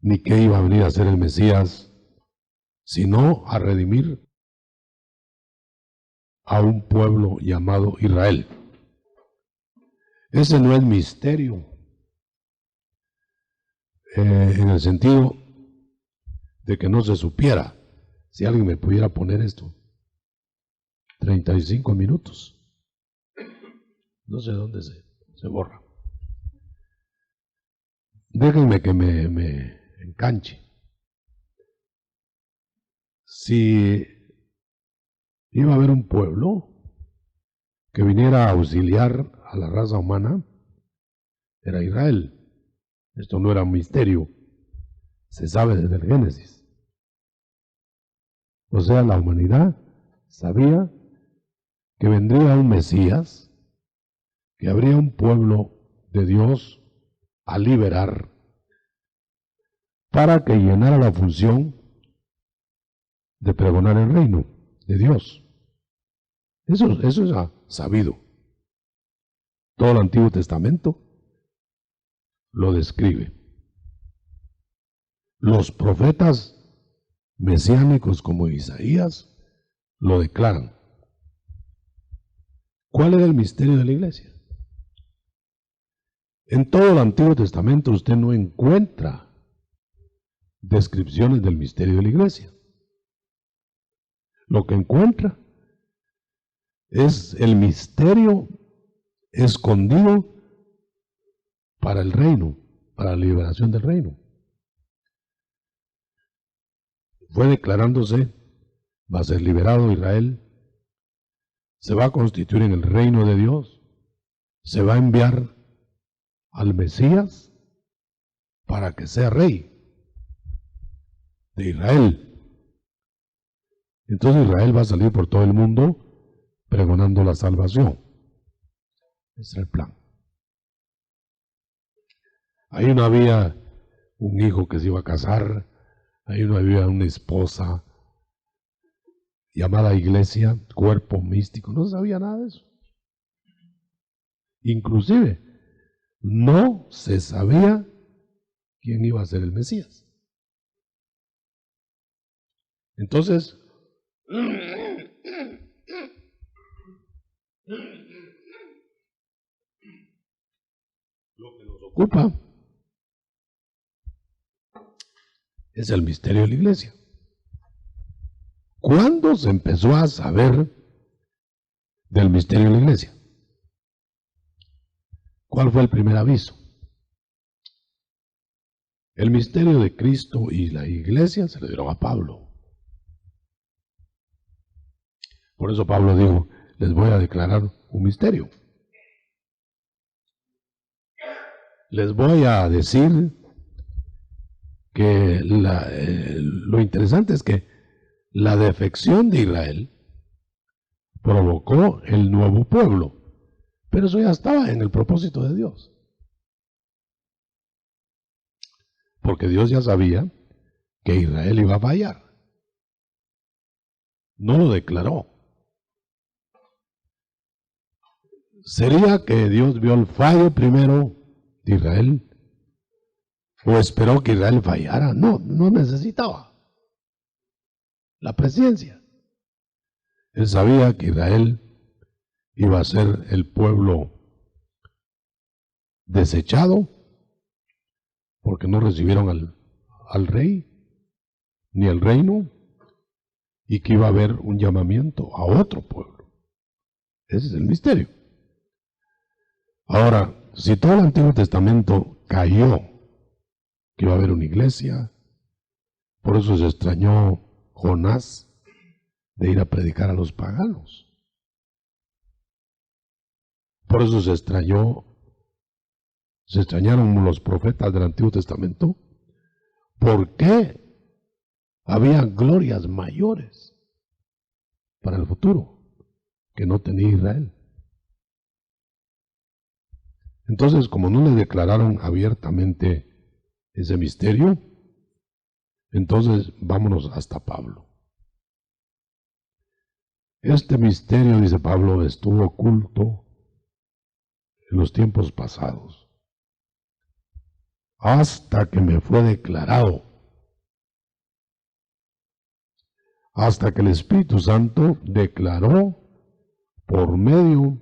ni qué iba a venir a hacer el Mesías, sino a redimir a un pueblo llamado Israel. Ese no es misterio, en el sentido de que no se supiera. Si alguien me pudiera poner esto, 35 minutos, no sé dónde se borra. Déjenme que me enganche. Si iba a haber un pueblo que viniera a auxiliar a la raza humana, era Israel. Esto no era un misterio, se sabe desde el Génesis. O sea, la humanidad sabía que vendría un Mesías, que habría un pueblo de Dios a liberar para que llenara la función de pregonar el reino de Dios. Eso es sabido. Todo el Antiguo Testamento lo describe. Los profetas mesiánicos como Isaías lo declaran. ¿Cuál era el misterio de la iglesia? En todo el Antiguo Testamento usted no encuentra descripciones del misterio de la iglesia. Lo que encuentra es el misterio escondido para el reino, para la liberación del reino. Fue declarándose, va a ser liberado Israel, se va a constituir en el reino de Dios, se va a enviar al Mesías para que sea rey de Israel. Entonces Israel va a salir por todo el mundo pregonando la salvación. Ese es el plan. Ahí no había un hijo que se iba a casar, ahí no había una esposa llamada iglesia, cuerpo místico, no sabía nada de eso. Inclusive, no se sabía quién iba a ser el Mesías. Entonces, lo que nos ocupa es el misterio de la iglesia. ¿Cuándo se empezó a saber del misterio de la iglesia? ¿Cuál fue el primer aviso? El misterio de Cristo y la iglesia se lo dieron a Pablo. Por eso Pablo dijo, les voy a declarar un misterio. Les voy a decir que lo interesante es que la defección de Israel provocó el nuevo pueblo, pero eso ya estaba en el propósito de Dios. Porque Dios ya sabía que Israel iba a fallar. No lo declaró. ¿Sería que Dios vio el fallo primero de Israel? ¿O esperó que Israel fallara? No, no necesitaba la presencia. Él sabía que Israel iba a ser el pueblo desechado porque no recibieron al rey ni el reino, y que iba a haber un llamamiento a otro pueblo. Ese es el misterio. Ahora, si todo el Antiguo Testamento cayó que iba a haber una iglesia, por eso se extrañó Jonás de ir a predicar a los paganos. Por eso se extrañaron los profetas del Antiguo Testamento. ¿Por qué había glorias mayores para el futuro que no tenía Israel? Entonces, como no le declararon abiertamente ese misterio, entonces vámonos hasta Pablo. Este misterio, dice Pablo, estuvo oculto en los tiempos pasados hasta que me fue declarado, hasta que el Espíritu Santo declaró por medio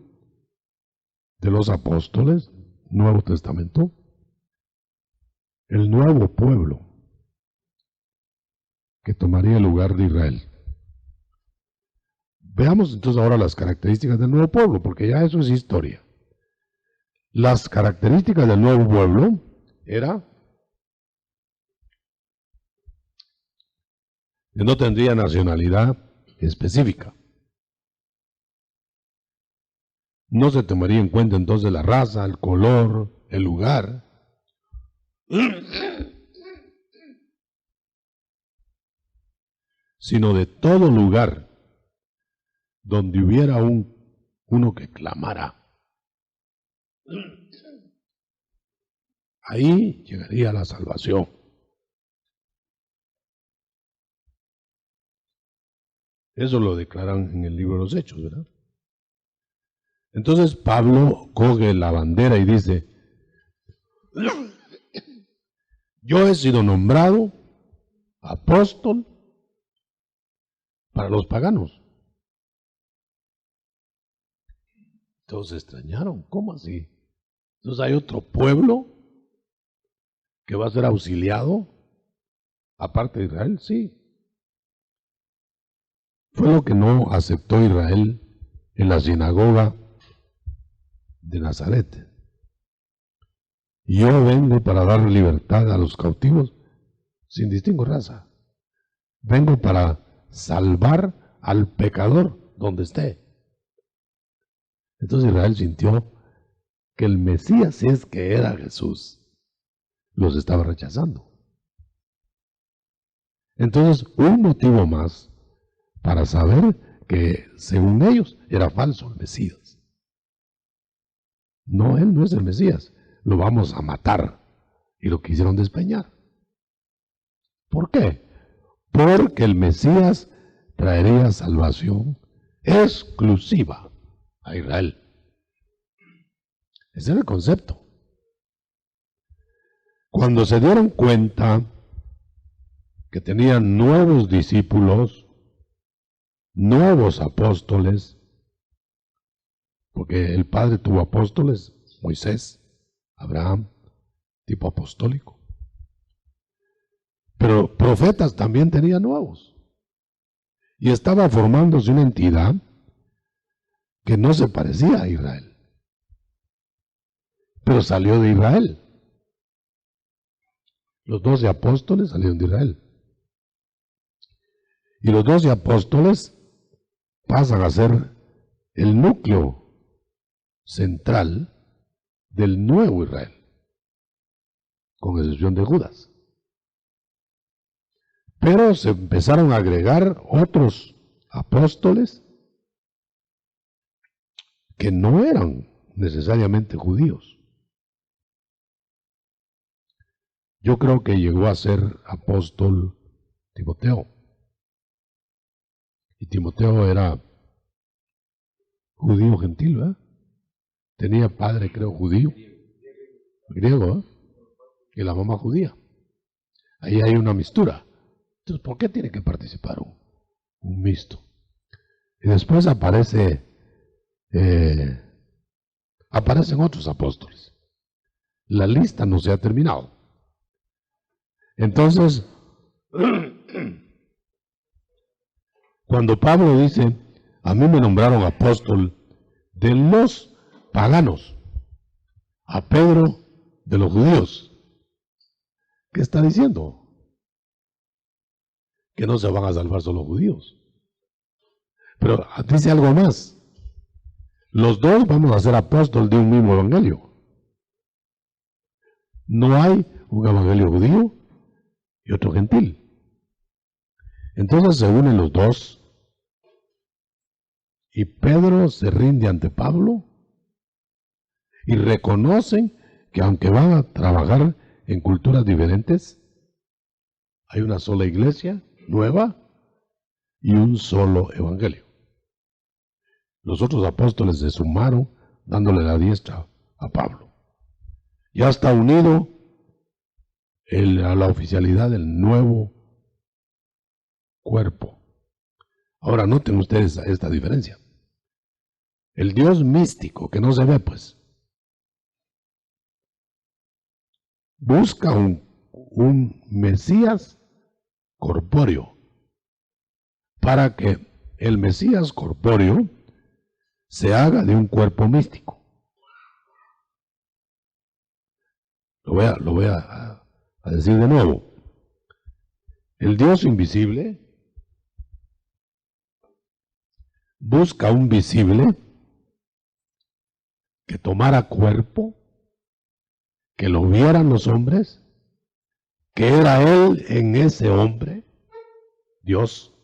de los apóstoles, Nuevo Testamento, el nuevo pueblo que tomaría el lugar de Israel. Veamos entonces ahora las características del nuevo pueblo, porque ya eso es historia. Las características del nuevo pueblo era que no tendría nacionalidad específica. No se tomaría en cuenta entonces la raza, el color, el lugar. Sino de todo lugar donde hubiera uno que clamara. Ahí llegaría la salvación. Eso lo declaran en el libro de los Hechos, ¿verdad? Entonces Pablo coge la bandera y dice, yo he sido nombrado apóstol para los paganos. Todos se extrañaron, ¿cómo así? Entonces hay otro pueblo que va a ser auxiliado, aparte de Israel, sí. Fue lo que no aceptó Israel en la sinagoga de Nazaret. Yo vengo para dar libertad a los cautivos sin distingo raza. Vengo para salvar al pecador donde esté. Entonces Israel sintió que el Mesías, si es que era Jesús, los estaba rechazando. Entonces, un motivo más para saber que, según ellos, era falso el Mesías. No, él no es el Mesías. Lo vamos a matar. Y lo quisieron despeñar. ¿Por qué? Porque el Mesías traería salvación exclusiva a Israel. Ese era el concepto. Cuando se dieron cuenta que tenían nuevos discípulos, nuevos apóstoles, porque el Padre tuvo apóstoles, Moisés, Abraham, tipo apostólico. Pero profetas también tenía nuevos. Y estaba formándose una entidad que no se parecía a Israel. Pero salió de Israel. Los 12 apóstoles salieron de Israel. Y los 12 apóstoles pasan a ser el núcleo central del nuevo Israel, con excepción de Judas. Pero se empezaron a agregar otros apóstoles que no eran necesariamente judíos. Yo creo que llegó a ser apóstol Timoteo. Y Timoteo era judío gentil, ¿verdad? Tenía padre, creo, judío, griego, ¿eh? Y la mamá judía. Ahí hay una mistura. Entonces, ¿por qué tiene que participar un mixto? Y después aparecen otros apóstoles. La lista no se ha terminado. Entonces, cuando Pablo dice, a mí me nombraron apóstol de los paganos, a Pedro de los judíos, ¿qué está diciendo? Que no se van a salvar solo judíos. Pero dice algo más. Los dos vamos a ser apóstoles de un mismo evangelio. No hay un evangelio judío y otro gentil. Entonces se unen los dos y Pedro se rinde ante Pablo y reconocen que aunque van a trabajar en culturas diferentes, hay una sola iglesia nueva y un solo evangelio. Los otros apóstoles se sumaron dándole la diestra a Pablo. Ya está unido a la oficialidad del nuevo cuerpo. Ahora noten ustedes esta diferencia. El Dios místico, que no se ve, pues, busca un Mesías corpóreo, para que el Mesías corpóreo se haga de un cuerpo místico. Lo voy a decir de nuevo. El Dios invisible busca un visible que tomara cuerpo, que lo vieran los hombres, que era Él en ese hombre, Dios,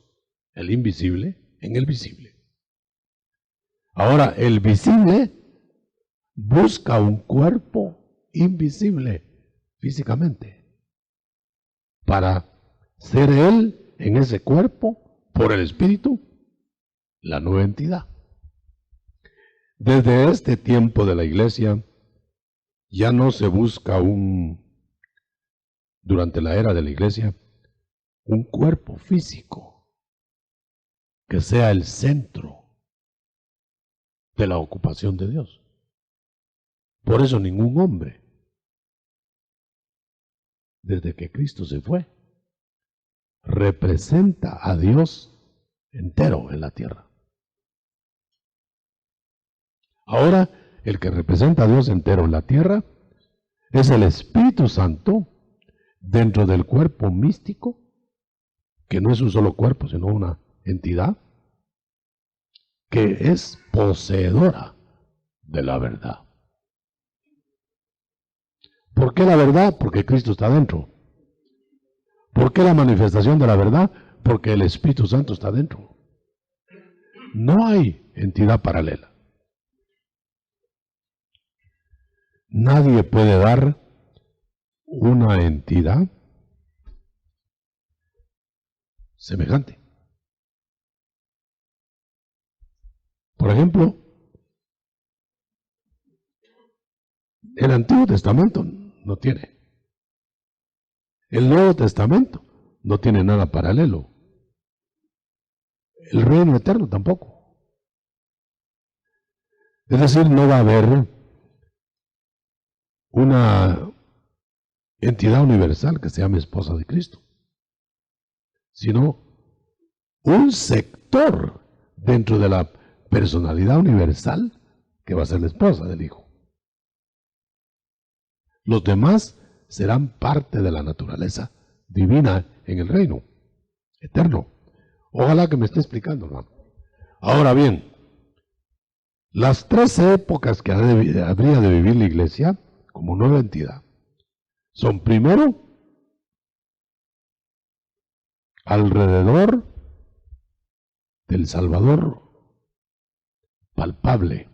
el invisible, en el visible. Ahora, el visible busca un cuerpo invisible físicamente para ser Él en ese cuerpo por el Espíritu, la nueva entidad. Desde este tiempo de la iglesia ya no se busca durante la era de la iglesia, un cuerpo físico que sea el centro de la ocupación de Dios. Por eso ningún hombre, desde que Cristo se fue, representa a Dios entero en la tierra. Ahora, el que representa a Dios entero en la tierra es el Espíritu Santo dentro del cuerpo místico, que no es un solo cuerpo, sino una entidad que es poseedora de la verdad. ¿Por qué la verdad? Porque Cristo está dentro. ¿Por qué la manifestación de la verdad? Porque el Espíritu Santo está dentro. No hay entidad paralela. Nadie puede dar una entidad semejante. Por ejemplo, el Antiguo Testamento no tiene. El Nuevo Testamento no tiene nada paralelo. El reino eterno tampoco. Es decir, no va a haber una entidad universal que se llame esposa de Cristo, sino un sector dentro de la personalidad universal que va a ser la esposa del Hijo. Los demás serán parte de la naturaleza divina en el reino eterno. Ojalá que me esté explicando, hermano. Ahora bien, las 13 épocas que habría de vivir la iglesia como nueva entidad son: primero, alrededor del Salvador palpable,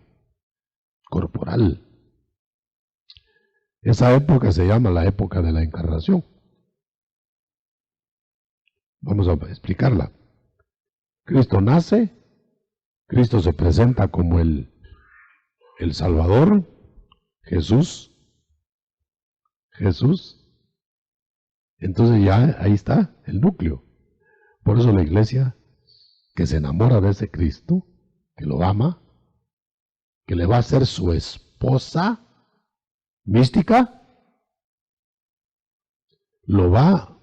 corporal. Esa época se llama la época de la encarnación. Vamos a explicarla. Cristo nace, Cristo se presenta como el Salvador, Jesús. Entonces ya ahí está el núcleo. Por eso la iglesia que se enamora de ese Cristo, que lo ama, que le va a ser su esposa mística, lo va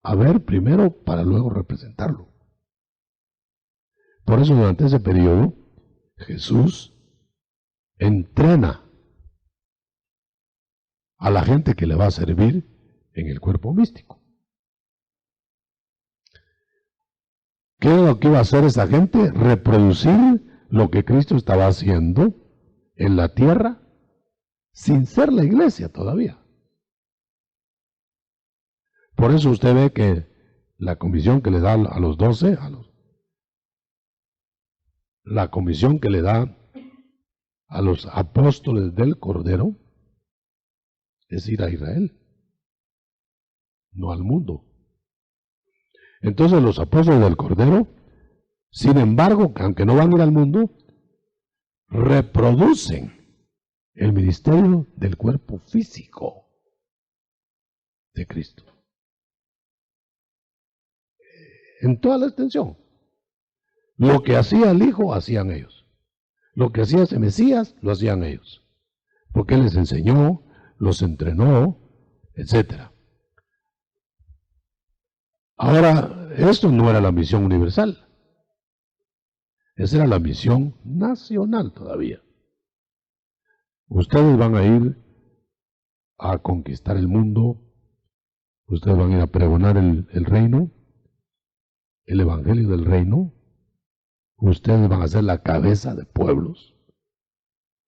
a ver primero para luego representarlo. Por eso durante ese periodo Jesús entrena a la gente que le va a servir en el cuerpo místico. ¿Qué es lo que iba a hacer esa gente? Reproducir lo que Cristo estaba haciendo en la tierra sin ser la iglesia todavía. Por eso usted ve que la comisión que le da a los 12, la comisión que le da a los apóstoles del Cordero es ir a Israel, no al mundo. Entonces los apóstoles del Cordero, sin embargo, aunque no van a ir al mundo, reproducen el ministerio del cuerpo físico. de Cristo. En toda la extensión. Lo que hacía el Hijo, hacían ellos. Lo que hacía ese Mesías, lo hacían ellos. Porque Él les enseñó, los entrenó, etc. Ahora, esto no era la misión universal. Esa era la misión nacional todavía. Ustedes van a ir a conquistar el mundo, ustedes van a ir a pregonar el reino, el evangelio del reino, ustedes van a ser la cabeza de pueblos.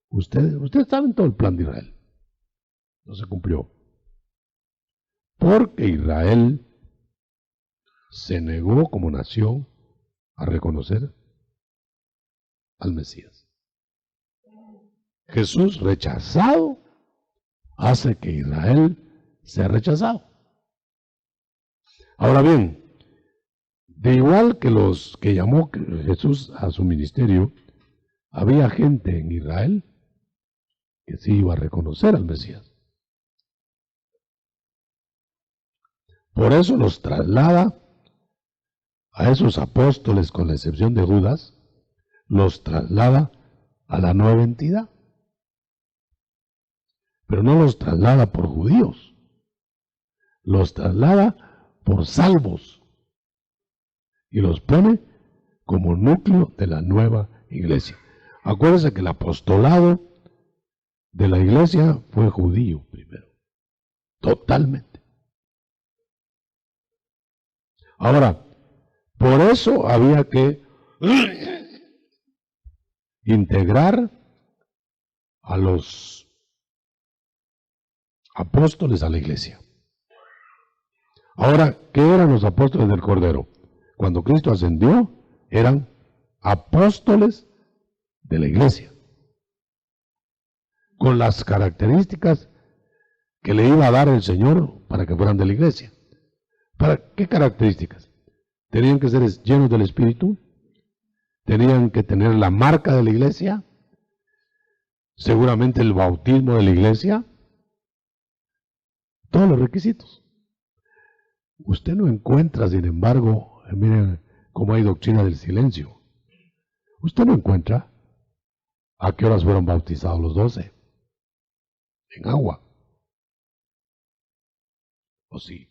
Ustedes saben todo el plan de Israel. No se cumplió. Porque Israel se negó como nación a reconocer al Mesías. Jesús rechazado hace que Israel sea rechazado. Ahora bien, de igual que los que llamó Jesús a su ministerio, había gente en Israel que sí iba a reconocer al Mesías. Por eso los traslada a esos apóstoles, con la excepción de Judas, los traslada a la nueva entidad. Pero no los traslada por judíos, los traslada por salvos y los pone como núcleo de la nueva iglesia. Acuérdense que el apostolado de la iglesia fue judío primero, totalmente. Ahora, por eso había que integrar a los apóstoles a la iglesia. Ahora, ¿qué eran los apóstoles del Cordero? Cuando Cristo ascendió, eran apóstoles de la iglesia, con las características que le iba a dar el Señor para que fueran de la iglesia. ¿Para qué características? Tenían que ser llenos del Espíritu, tenían que tener la marca de la iglesia, seguramente el bautismo de la iglesia, todos los requisitos. Usted no encuentra, sin embargo, miren cómo hay doctrina del silencio. Usted no encuentra a qué horas fueron bautizados los 12. En agua. ¿O sí?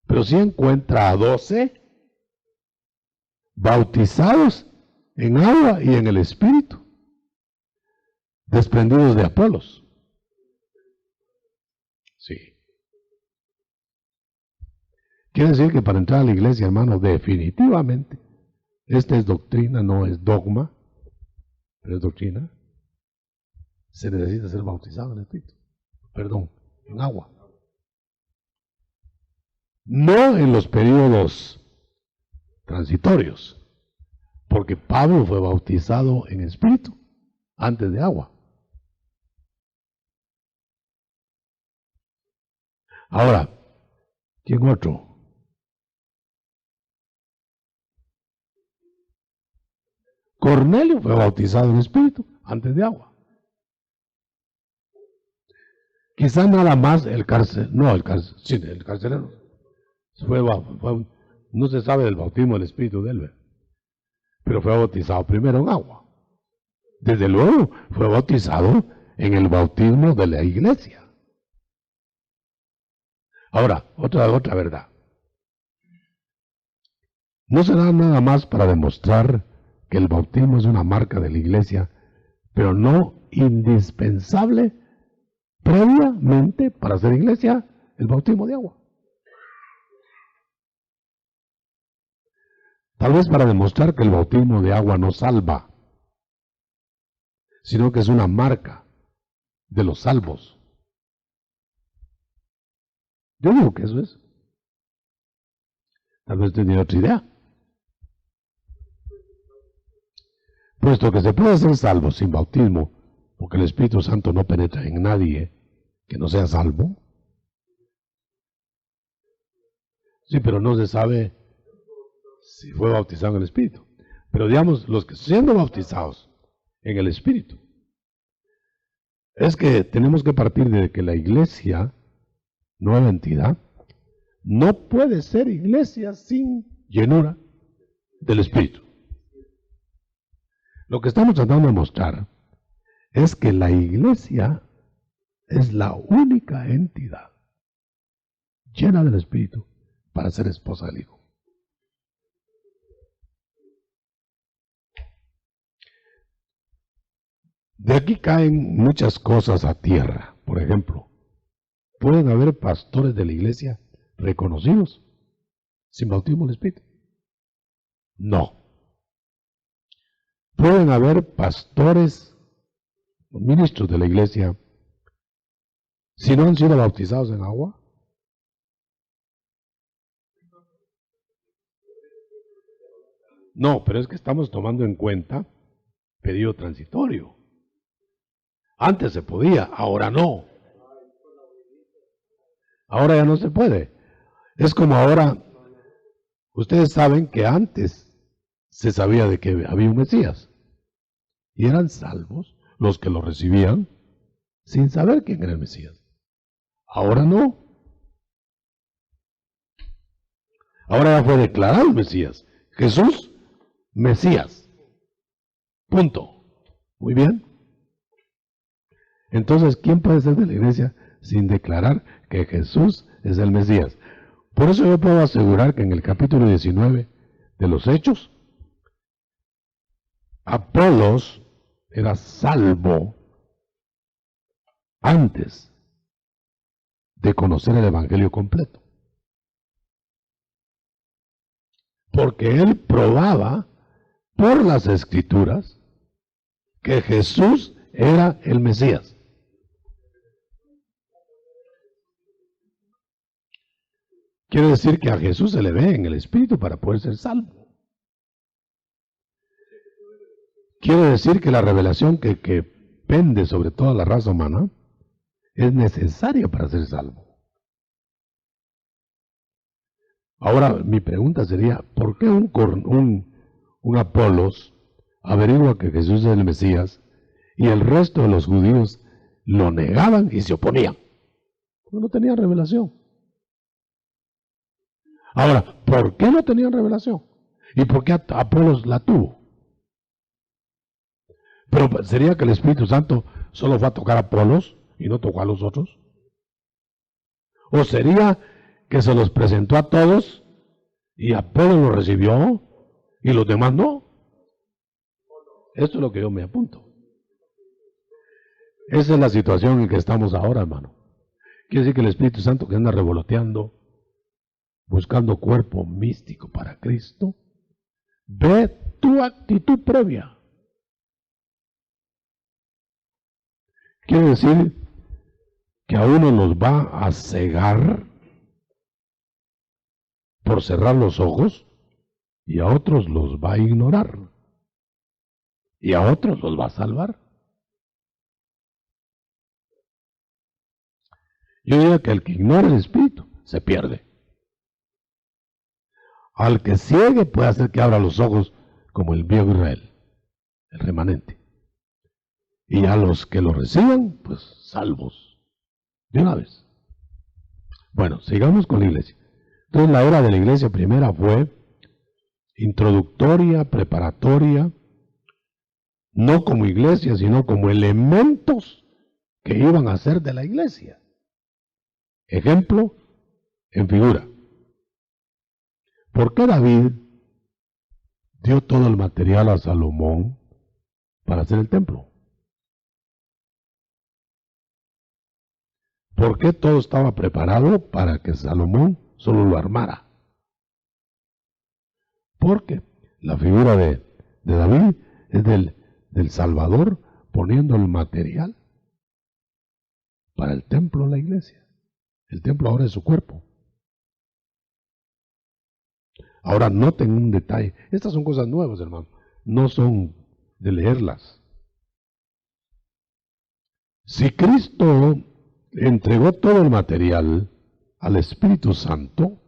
Pero sí encuentra a 12 bautizados en agua y en el Espíritu, desprendidos de Apolos. Sí. Quiere decir que para entrar a la iglesia, hermano, definitivamente, esta es doctrina, no es dogma, pero es doctrina. Se necesita ser bautizado en el Espíritu. Perdón, en agua. No en los periodos transitorios, porque Pablo fue bautizado en Espíritu antes de agua. Ahora, ¿quién otro? Cornelio fue bautizado en Espíritu antes de agua. Quizá nada más el carcelero no se sabe del bautismo del Espíritu de él, pero fue bautizado primero en agua. Desde luego fue bautizado en el bautismo de la iglesia. Ahora, otra verdad. No será nada más para demostrar que el bautismo es una marca de la iglesia, pero no indispensable previamente para ser iglesia, el bautismo de agua. Tal vez para demostrar que el bautismo de agua no salva, sino que es una marca de los salvos. Yo digo que eso es. Tal vez tenía otra idea. Puesto que se puede ser salvo sin bautismo, porque el Espíritu Santo no penetra en nadie que no sea salvo. Sí, pero no se sabe si fue bautizado en el Espíritu. Pero digamos, los que siendo bautizados en el Espíritu, Es que tenemos que partir de que la iglesia, nueva entidad, no puede ser iglesia sin llenura del Espíritu. Lo que estamos tratando de mostrar es que la iglesia es la única entidad llena del Espíritu para ser esposa del Hijo. De aquí caen muchas cosas a tierra. Por ejemplo, pueden haber pastores de la iglesia reconocidos sin bautismo del Espíritu. No. Pueden haber pastores, ministros de la iglesia, si no han sido bautizados en agua. No, pero es que estamos tomando en cuenta periodo transitorio. Antes se podía, ahora no. Ahora ya no se puede. Es como ahora, ustedes saben que antes se sabía de que había un Mesías. Y eran salvos los que lo recibían sin saber quién era el Mesías. Ahora no. Ahora ya fue declarado el Mesías. Jesús, Mesías. Punto. Muy bien. Entonces, ¿quién puede ser de la iglesia sin declarar que Jesús es el Mesías? Por eso yo puedo asegurar que en el capítulo 19 de los Hechos, Apolos era salvo antes de conocer el Evangelio completo. Porque él probaba por las Escrituras que Jesús era el Mesías. Quiere decir que a Jesús se le ve en el Espíritu para poder ser salvo. Quiere decir que la revelación que pende sobre toda la raza humana es necesaria para ser salvo. Ahora, mi pregunta sería, ¿por qué un Apolos averigua que Jesús es el Mesías y el resto de los judíos lo negaban y se oponían? Porque no tenían revelación. Ahora, ¿por qué no tenían revelación? ¿Y por qué Apolos la tuvo? Pero ¿sería que el Espíritu Santo solo fue a tocar a Apolos y no tocó a los otros? ¿O sería que se los presentó a todos y Apolos lo recibió y los demás no? Esto es lo que yo me apunto. Esa es la situación en que estamos ahora, hermano. Quiere decir que el Espíritu Santo que anda revoloteando, buscando cuerpo místico para Cristo, ve tu actitud previa. Quiere decir que a uno los va a cegar por cerrar los ojos y a otros los va a ignorar y a otros los va a salvar. Yo diría que el que ignora el Espíritu se pierde. Al que ciegue puede hacer que abra los ojos como el viejo Israel, el remanente. Y a los que lo reciban, pues salvos. De una vez. Bueno, sigamos con la iglesia. Entonces la era de la iglesia primera fue introductoria, preparatoria, no como iglesia, sino como elementos que iban a ser de la iglesia. Ejemplo en figura. ¿Por qué David dio todo el material a Salomón para hacer el templo? ¿Por qué todo estaba preparado para que Salomón solo lo armara? Porque la figura de David es del Salvador poniendo el material para el templo, la iglesia. El templo ahora es su cuerpo. Ahora noten un detalle. Estas son cosas nuevas, hermano. No son de leerlas. Si Cristo entregó todo el material al Espíritu Santo,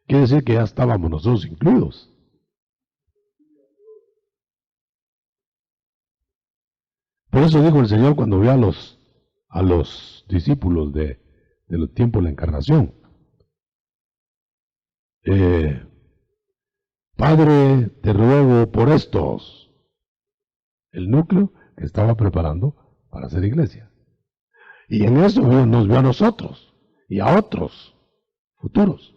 quiere decir que ya estábamos nosotros incluidos. Por eso dijo el Señor cuando vio a los discípulos de los tiempos de la encarnación. Padre, te ruego por estos. El núcleo que estaba preparando para hacer iglesia. Y en eso nos vio a nosotros y a otros futuros.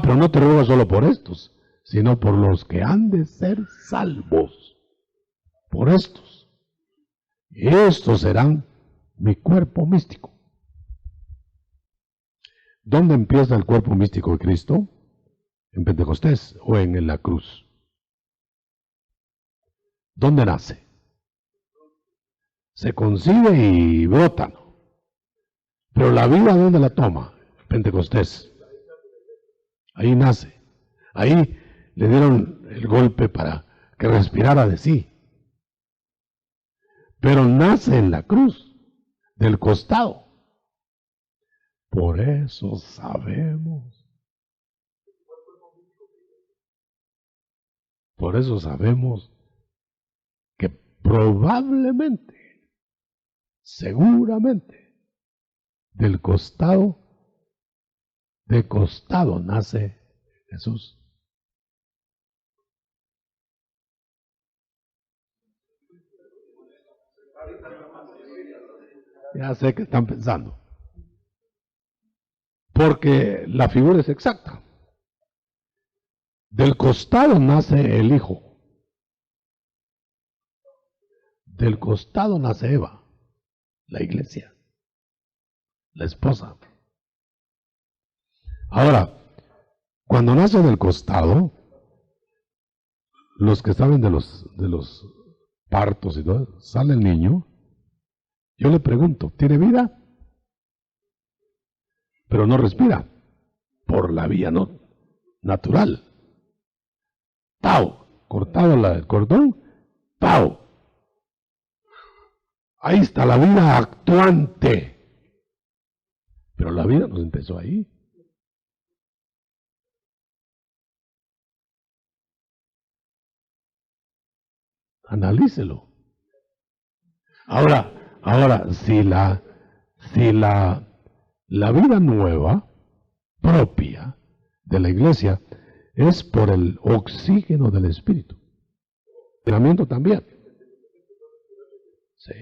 Pero no te ruego solo por estos, sino por los que han de ser salvos. Por estos. Estos serán mi cuerpo místico. ¿Dónde empieza el cuerpo místico de Cristo? ¿En Pentecostés o en la cruz? ¿Dónde nace? Se concibe y brota, ¿no? Pero la vida, ¿dónde la toma? Pentecostés. Ahí nace. Ahí le dieron el golpe para que respirara de sí. Pero nace en la cruz, del costado. Por eso sabemos. Por eso sabemos que probablemente, seguramente, del costado, de costado nace Jesús. Ya sé que están pensando. Porque la figura es exacta. Del costado nace el Hijo. Del costado nace Eva, la iglesia, la esposa. Ahora, cuando nace del costado, los que saben de los partos y todo, sale el niño, yo le pregunto, ¿tiene vida? Pero no respira, por la vía no natural. ¡Pau! Cortado el cordón, ¡pau! Ahí está la vida actuante. Pero la vida nos empezó ahí. Analícelo. Ahora, si la vida nueva, propia de la iglesia, es por el oxígeno del Espíritu. El entrenamiento también. Sí.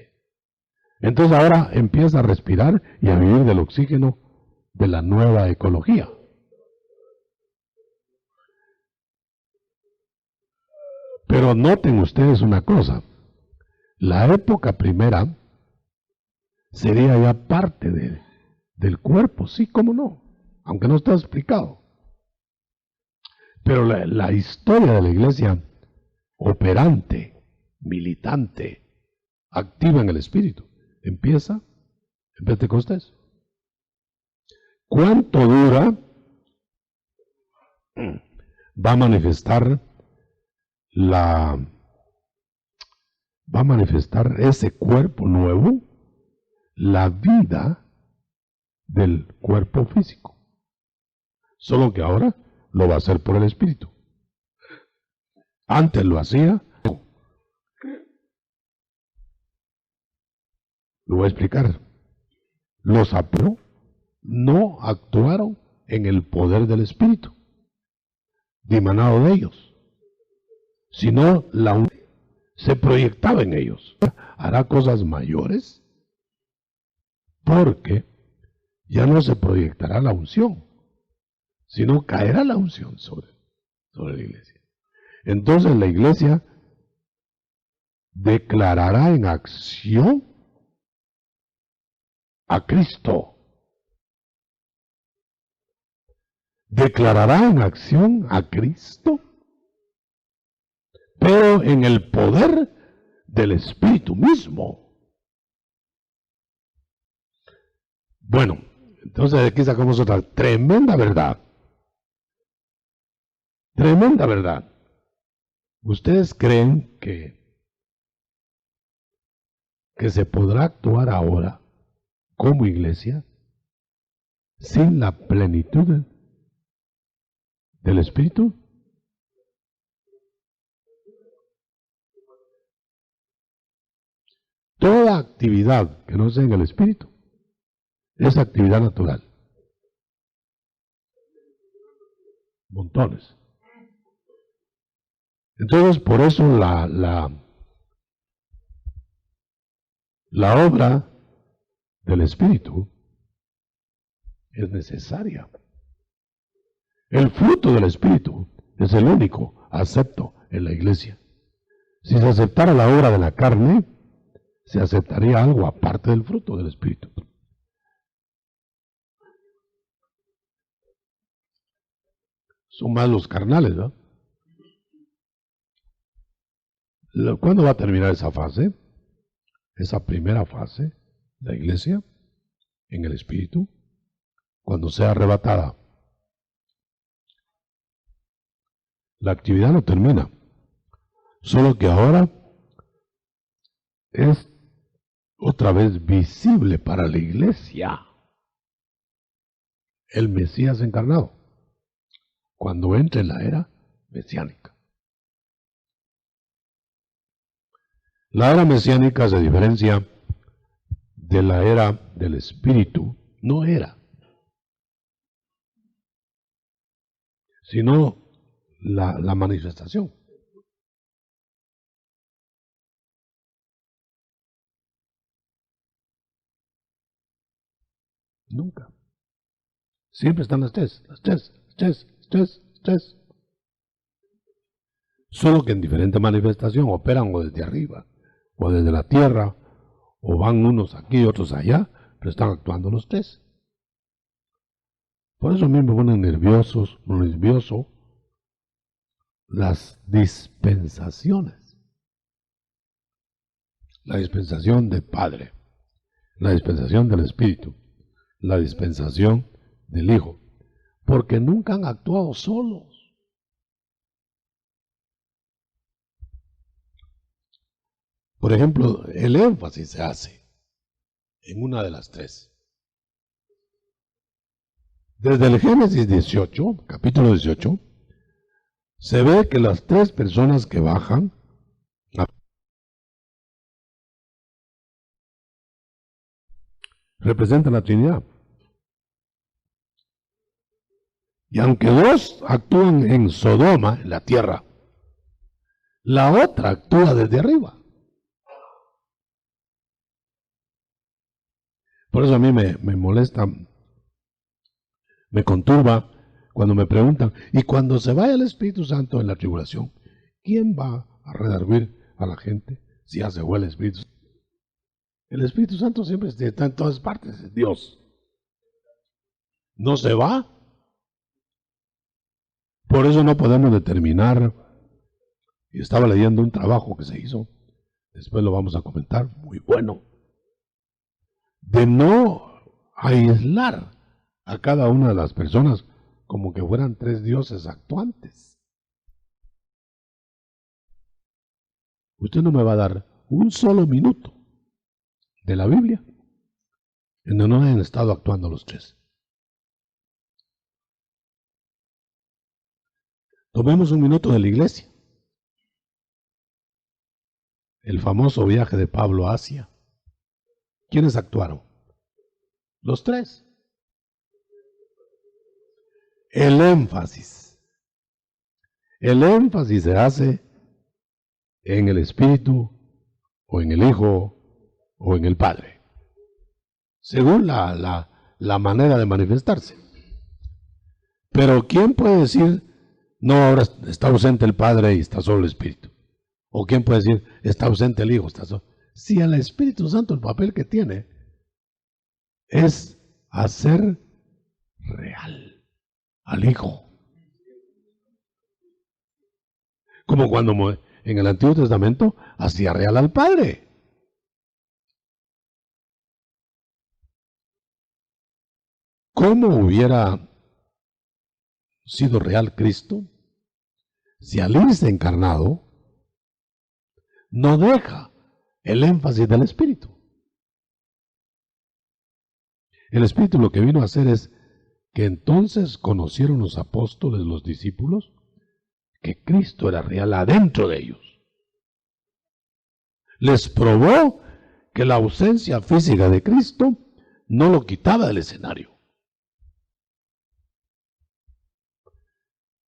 Entonces ahora empieza a respirar y a vivir del oxígeno de la nueva ecología. Pero noten ustedes una cosa, la época primera sería ya parte del cuerpo, sí, cómo no, aunque no está explicado. Pero la historia de la iglesia operante, militante, activa en el espíritu, empieza en Pentecostés. ¿Cuánto dura? Va a manifestar ese cuerpo nuevo, la vida del cuerpo físico. Solo que ahora lo va a hacer por el Espíritu. Antes lo hacía. Lo voy a explicar. Los apóstoles no actuaron en el poder del Espíritu, dimanado de ellos, sino se proyectaba en ellos. Hará cosas mayores porque ya no se proyectará la unción, sino caerá la unción sobre la iglesia. Entonces la iglesia declarará en acción a Cristo. Declarará en acción a Cristo, pero en el poder del Espíritu mismo. Bueno, entonces aquí sacamos otra tremenda verdad. Tremenda verdad. ¿Ustedes creen que se podrá actuar ahora como iglesia sin la plenitud del Espíritu? Toda actividad que no sea en el espíritu es actividad natural. Montones. Entonces, por eso la obra del espíritu es necesaria. El fruto del espíritu es el único acepto en la iglesia. Si se aceptara la obra de la carne, se aceptaría algo aparte del fruto del espíritu. Son más los carnales, ¿no? ¿Cuándo va a terminar esa fase? Esa primera fase de la iglesia en el espíritu, cuando sea arrebatada. La actividad no termina, solo que ahora es otra vez visible para la iglesia el Mesías encarnado, cuando entre en la era mesiánica. La era mesiánica se diferencia de la era del espíritu, no era, sino la manifestación. Nunca. Siempre están las tres. Solo que en diferente manifestación operan o desde arriba, o desde la tierra, o van unos aquí y otros allá, pero están actuando los tres. Por eso a mí me ponen nervioso las dispensaciones. La dispensación del Padre, la dispensación del Espíritu, la dispensación del Hijo, porque nunca han actuado solos. Por ejemplo, el énfasis se hace en una de las tres. Desde el Génesis 18, capítulo 18, se ve que las tres personas que bajan representan la Trinidad. Y aunque dos actúan en Sodoma, en la tierra, la otra actúa desde arriba. Por eso a mí me molesta, me conturba cuando me preguntan, y cuando se vaya el Espíritu Santo en la tribulación, ¿quién va a redarguir a la gente si ya se fue el Espíritu Santo? El Espíritu Santo siempre está en todas partes, es Dios. No se va. Por eso no podemos determinar. Y estaba leyendo un trabajo que se hizo, después lo vamos a comentar, muy bueno, de no aislar a cada una de las personas como que fueran tres dioses actuantes. Usted no me va a dar un solo minuto de la Biblia en donde no hayan estado actuando los tres. Tomemos un minuto de la iglesia. El famoso viaje de Pablo a Asia. ¿Quiénes actuaron? Los tres. El énfasis se hace en el Espíritu, o en el Hijo, o en el Padre, según la manera de manifestarse. Pero ¿quién puede decir, no, ahora está ausente el Padre y está solo el Espíritu? ¿O quién puede decir, está ausente el Hijo, está solo? Si al Espíritu Santo el papel que tiene es hacer real al Hijo. Como cuando en el Antiguo Testamento hacía real al Padre. ¿Cómo hubiera sido real Cristo si al irse encarnado no deja el énfasis del Espíritu? El Espíritu lo que vino a hacer es que entonces conocieron los apóstoles, los discípulos, que Cristo era real adentro de ellos. Les probó que la ausencia física de Cristo no lo quitaba del escenario.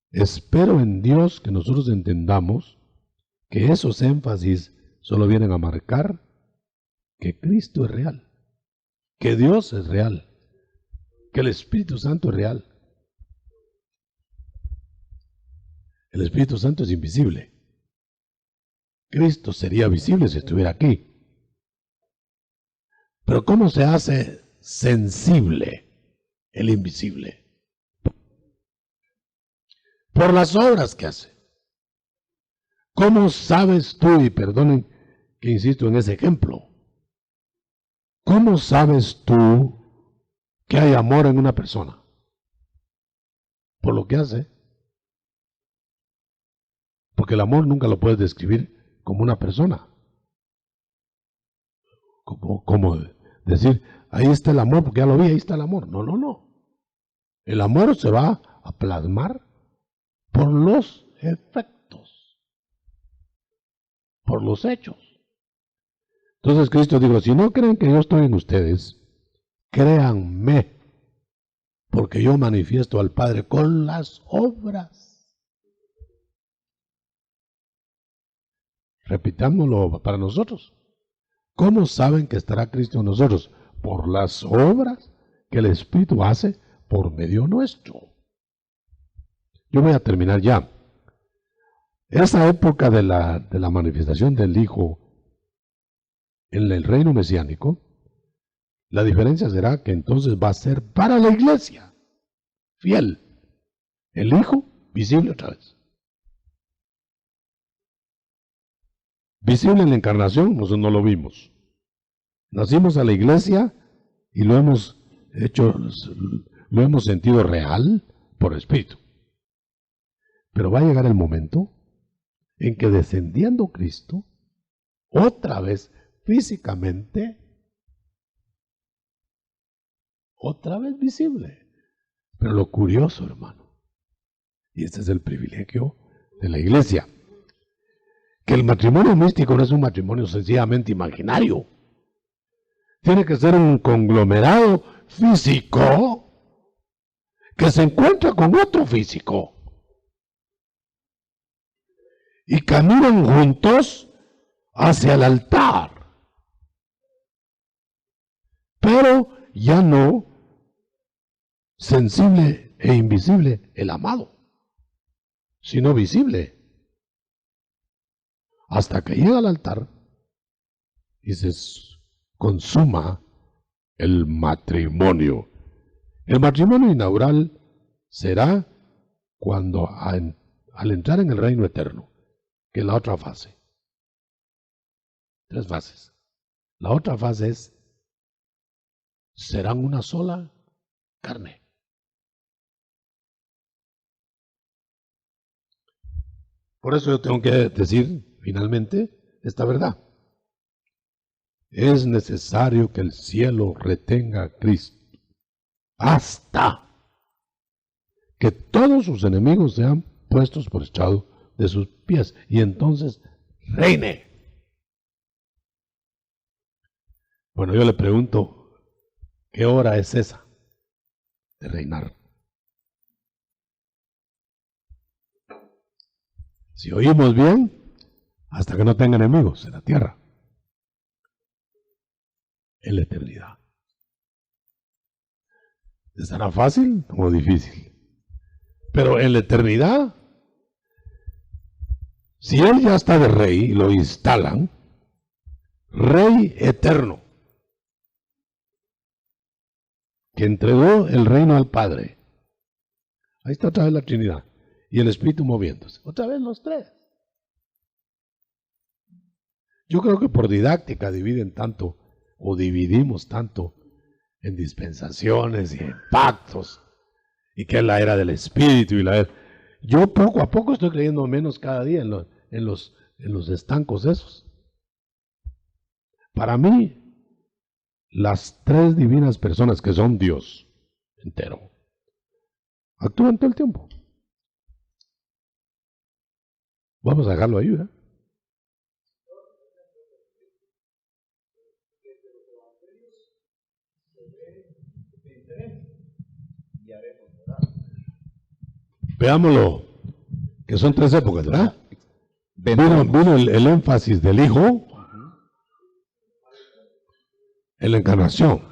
Espero en Dios que nosotros entendamos que esos énfasis solo vienen a marcar que Cristo es real, que Dios es real, que el Espíritu Santo es real. El Espíritu Santo es invisible. Cristo sería visible si estuviera aquí. Pero ¿cómo se hace sensible el invisible? Por las obras que hace. ¿Cómo sabes tú, y perdonen que insisto en ese ejemplo, cómo sabes tú que hay amor en una persona? Por lo que hace. Porque el amor nunca lo puedes describir como una persona. Como decir, ahí está el amor, porque ya lo vi, ahí está el amor. No, no, no. El amor se va a plasmar por los efectos, por los hechos. Entonces Cristo dijo, si no creen que yo estoy en ustedes, créanme, porque yo manifiesto al Padre con las obras. Repitámoslo para nosotros. ¿Cómo saben que estará Cristo en nosotros? Por las obras que el Espíritu hace por medio nuestro. Yo voy a terminar ya. Esa época de la manifestación del Hijo en el reino mesiánico, la diferencia será que entonces va a ser para la iglesia fiel. El Hijo visible otra vez. Visible en la encarnación, nosotros no lo vimos. Nacimos a la iglesia y lo hemos hecho, lo hemos sentido real por espíritu. Pero va a llegar el momento en que descendiendo Cristo, otra vez físicamente, otra vez visible. Pero lo curioso, hermano, y este es el privilegio de la iglesia, que el matrimonio místico no es un matrimonio sencillamente imaginario. Tiene que ser un conglomerado físico que se encuentra con otro físico. Y caminan juntos hacia el altar. Pero ya no sensible e invisible el amado, sino visible. Hasta que llega al altar y se consuma el matrimonio. El matrimonio inaugural será cuando al entrar en el reino eterno, que es la otra fase. 3 fases. La otra fase es, serán una sola carne. Por eso yo tengo que decir finalmente esta verdad. Es necesario que el cielo retenga a Cristo hasta que todos sus enemigos sean puestos por estrado de sus pies y entonces reine. Bueno, yo le pregunto, ¿qué hora es esa de reinar? Si oímos bien, hasta que no tenga enemigos en la tierra, en la eternidad. ¿Estará fácil o difícil? Pero en la eternidad, si él ya está de rey y lo instalan, rey eterno, que entregó el reino al Padre. Ahí está otra vez la Trinidad. Y el Espíritu moviéndose. Otra vez los 3. Yo creo que por didáctica dividen tanto, o dividimos tanto, en dispensaciones y en pactos, y que es la era del Espíritu y la era. Yo poco a poco estoy creyendo menos cada día en los estancos esos. Para mí, las 3 divinas personas que son Dios entero, actúan todo el tiempo. Vamos a dejarlo ahí, ¿verdad? Veámoslo, que son tres épocas, ¿verdad? Vino el énfasis del Hijo en la encarnación.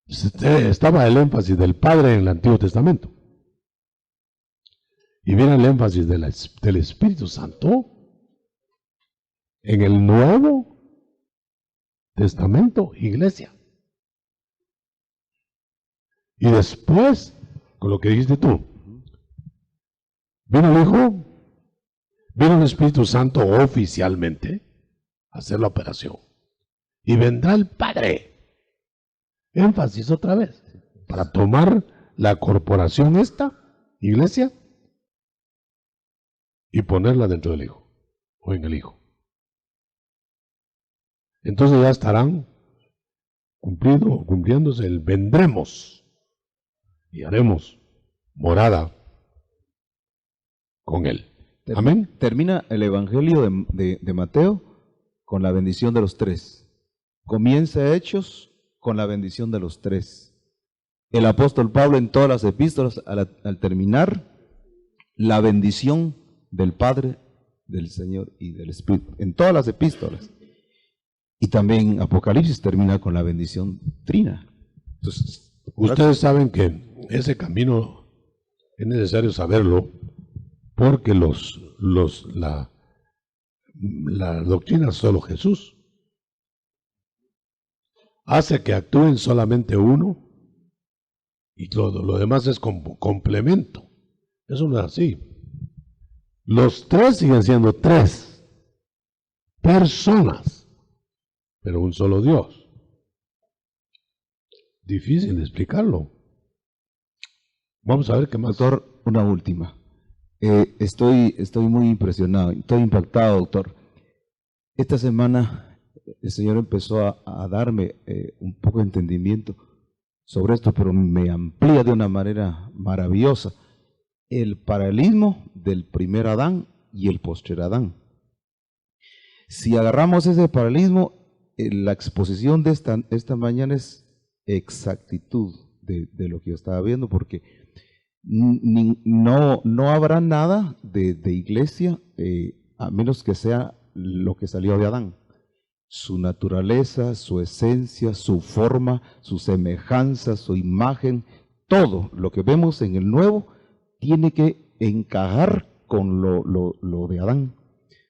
Estaba el énfasis del Padre en el Antiguo Testamento. Y viene el énfasis del Espíritu Santo en el Nuevo Testamento, iglesia. Y después, con lo que dijiste tú, vino el Hijo, vino el Espíritu Santo oficialmente a hacer la operación. Y vendrá el Padre. Énfasis otra vez, para tomar la corporación esta, iglesia, y ponerla dentro del Hijo, o en el Hijo. Entonces ya estarán cumpliéndose el vendremos y haremos morada con Él. Amén. Termina el Evangelio de Mateo con la bendición de los tres. Comienza Hechos con la bendición de los tres. El apóstol Pablo en todas las epístolas, al terminar, la bendición del Padre, del Señor y del Espíritu, en todas las epístolas. Y también Apocalipsis termina con la bendición trina. Entonces, ustedes saben que ese camino es necesario saberlo porque la doctrina solo Jesús hace que actúen solamente uno y todo lo demás es complemento. Eso no es así. Los tres siguen siendo tres personas, pero un solo Dios. Difícil de explicarlo. Vamos a ver qué más. Doctor, una última. Estoy muy impresionado, estoy impactado, doctor. Esta semana el Señor empezó a darme un poco de entendimiento sobre esto, pero me amplía de una manera maravillosa el paralelismo del primer Adán y el postrer Adán. Si agarramos ese paralelismo, la exposición de esta mañana es exactitud de lo que yo estaba viendo, porque no habrá nada de iglesia a menos que sea lo que salió de Adán. Su naturaleza, su esencia, su forma, su semejanza, su imagen, todo lo que vemos en el nuevo tiene que encajar con lo de Adán,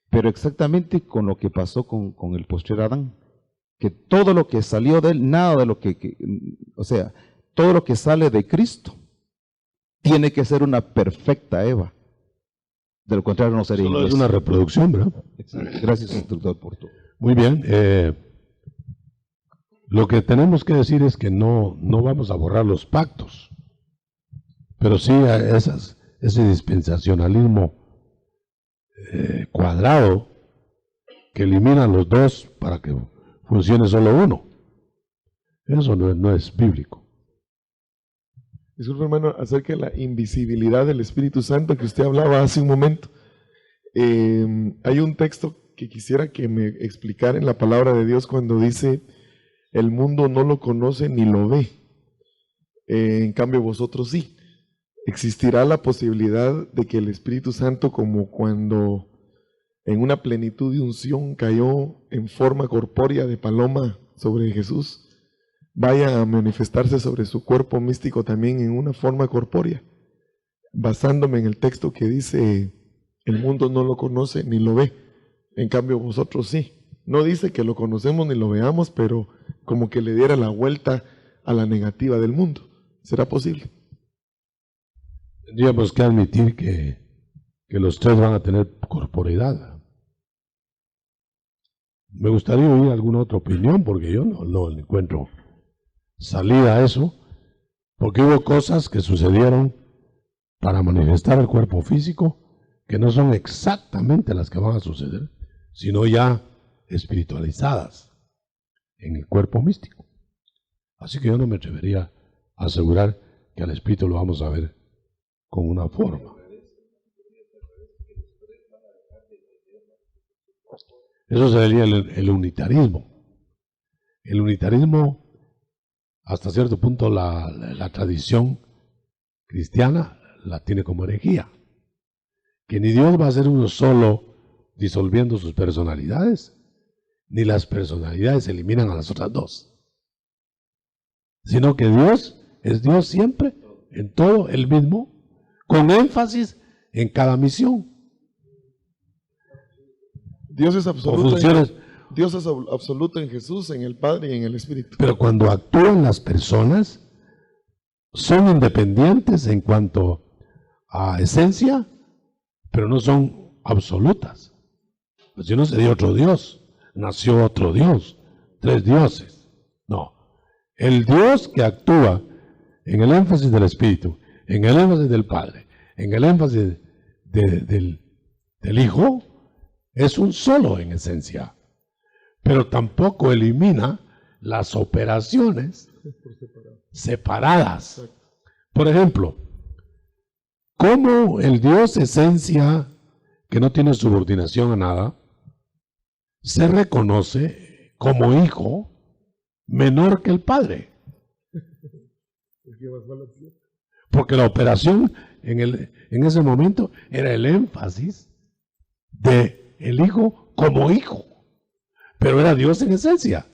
pero exactamente con lo que pasó con el postrer Adán, que todo lo que salió de él, nada de lo o sea, todo lo que sale de Cristo tiene que ser una perfecta Eva. De lo contrario no sería iglesia. Es una reproducción, ¿verdad? Gracias, doctor, por todo. Muy bien. Lo que tenemos que decir es que no vamos a borrar los pactos, pero sí a ese dispensacionalismo cuadrado que elimina los dos para que funcione solo uno. Eso no es bíblico. Disculpe, hermano, acerca de la invisibilidad del Espíritu Santo que usted hablaba hace un momento. Hay un texto que quisiera que me explicara en la palabra de Dios cuando dice, el mundo no lo conoce ni lo ve, en cambio vosotros sí. ¿Existirá la posibilidad de que el Espíritu Santo, como cuando en una plenitud de unción cayó en forma corpórea de paloma sobre Jesús, vaya a manifestarse sobre su cuerpo místico también en una forma corpórea? Basándome en el texto que dice, el mundo no lo conoce ni lo ve, en cambio vosotros sí. No dice que lo conocemos ni lo veamos, pero como que le diera la vuelta a la negativa del mundo. ¿Será posible? Tendríamos que admitir que los tres van a tener corporeidad. Me gustaría oír alguna otra opinión, porque yo no encuentro salida a eso, porque hubo cosas que sucedieron para manifestar el cuerpo físico que no son exactamente las que van a suceder, sino ya espiritualizadas en el cuerpo místico. Así que yo no me atrevería a asegurar que al espíritu lo vamos a ver con una forma. Eso sería el unitarismo. el unitarismo, hasta cierto punto la tradición cristiana la tiene como herejía. Que ni Dios va a ser uno solo disolviendo sus personalidades, ni las personalidades eliminan a las otras dos. Sino que Dios es Dios siempre, en todo, el mismo, con énfasis en cada misión. Dios es O absoluto. funciones. Dios es absoluto en Jesús, en el Padre y en el Espíritu. Pero cuando actúan las personas, son independientes en cuanto a esencia, pero no son absolutas. Pues si no sería otro Dios, nació otro Dios, 3 dioses. No, el Dios que actúa en el énfasis del Espíritu, en el énfasis del Padre, en el énfasis del Hijo, es un solo en esencia, pero tampoco elimina las operaciones separadas. Por ejemplo, ¿cómo el Dios esencia, que no tiene subordinación a nada, se reconoce como hijo menor que el Padre? Porque la operación en ese momento era el énfasis de el hijo como hijo, pero era Dios en esencia.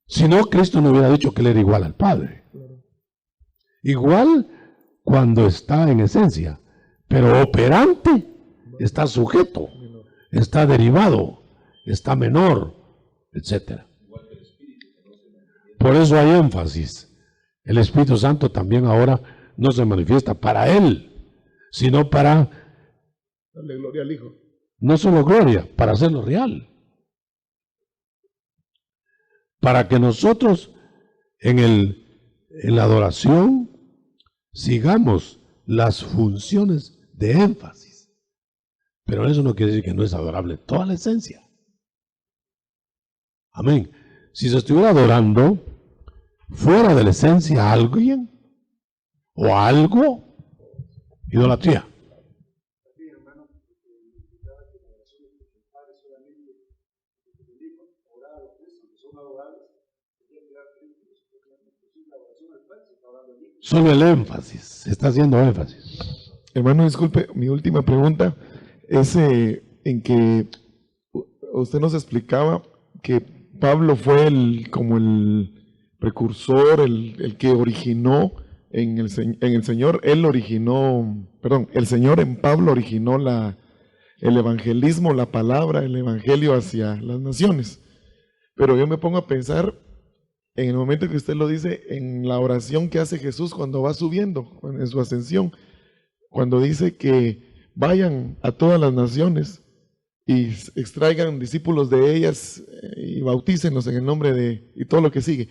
Si no, Cristo no hubiera dicho que él era igual al Padre. Igual cuando está en esencia, pero operante está sujeto, está derivado, está menor, etc. Por eso hay énfasis. El Espíritu Santo también ahora no se manifiesta para él, sino para darle gloria al Hijo. No solo gloria, para hacerlo real. Para que nosotros en la adoración sigamos las funciones de énfasis. Pero eso no quiere decir que no es adorable toda la esencia. Amén. Si se estuviera adorando fuera de la esencia a alguien o a algo, idolatría. Solo el énfasis, se está haciendo énfasis. Hermano, disculpe, mi última pregunta es en que usted nos explicaba que Pablo fue como el precursor, el que originó en el Señor, el Señor en Pablo originó el evangelismo, la palabra, el evangelio hacia las naciones. Pero yo me pongo a pensar en el momento que usted lo dice, en la oración que hace Jesús cuando va subiendo, en su ascensión, cuando dice que vayan a todas las naciones y extraigan discípulos de ellas y bautícenlos en el nombre de, y todo lo que sigue.